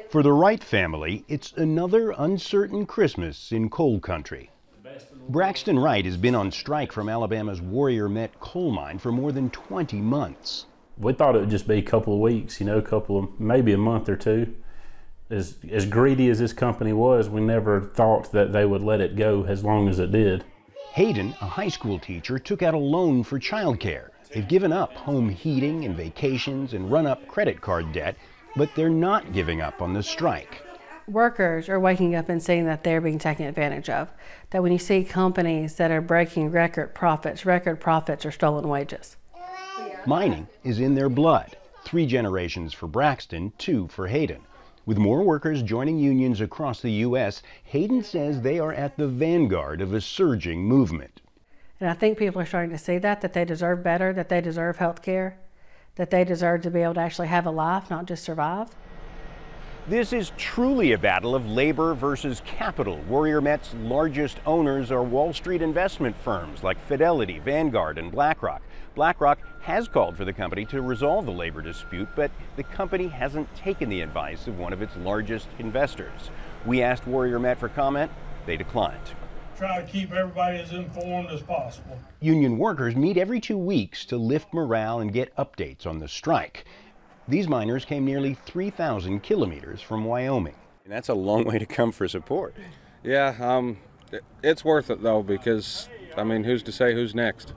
For the Wright family, it's another uncertain Christmas in coal country. Braxton Wright has been on strike from Alabama's Warrior Met coal mine for more than 20 months. We thought it would just be a couple of weeks, maybe a month or two. As greedy as this company was, we never thought that they would let it go as long as it did. Hayden, a high school teacher, took out a loan for childcare. They've given up home heating and vacations and run up credit card debt, but they're not giving up on the strike. Workers are waking up and seeing that they're being taken advantage of. That when you see companies that are breaking record profits are stolen wages. Mining is in their blood. 3 generations for Braxton, 2 for Hayden. With more workers joining unions across the U.S., Hayden says they are at the vanguard of a surging movement. And I think people are starting to see that they deserve better, that they deserve health care, that they deserve to be able to actually have a life, not just survive. This is truly a battle of labor versus capital. Warrior Met's largest owners are Wall Street investment firms like Fidelity, Vanguard, and BlackRock. BlackRock has called for the company to resolve the labor dispute, but the company hasn't taken the advice of one of its largest investors. We asked Warrior Met for comment. They declined. Try to keep everybody as informed as possible. Union workers meet every 2 weeks to lift morale and get updates on the strike. These miners came nearly 3,000 kilometers from Wyoming. And that's a long way to come for support. Yeah, it's worth it though, because, who's to say who's next?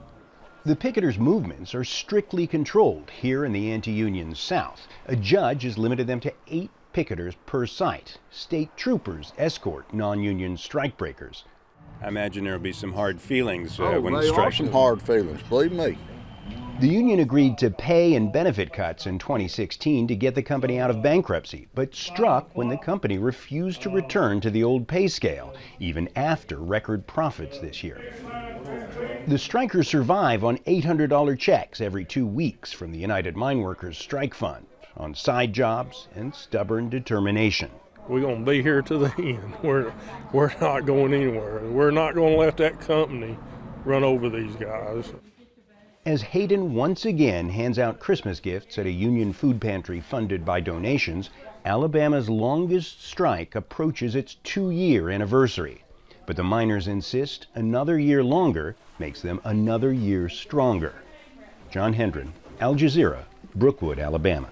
The picketers' movements are strictly controlled here in the anti-union South. A judge has limited them to 8 picketers per site. State troopers escort non-union strikebreakers. I imagine there will be some hard feelings when the strike. There are some hard feelings, believe me. The union agreed to pay and benefit cuts in 2016 to get the company out of bankruptcy, but struck when the company refused to return to the old pay scale, even after record profits this year. The strikers survive on $800 checks every 2 weeks from the United Mine Workers Strike Fund, on side jobs and stubborn determination. We're going to be here to the end. We're not going anywhere. We're not going to let that company run over these guys. As Hayden once again hands out Christmas gifts at a union food pantry funded by donations, Alabama's longest strike approaches its 2-year anniversary. But the miners insist another year longer makes them another year stronger. John Hendren, Al Jazeera, Brookwood, Alabama.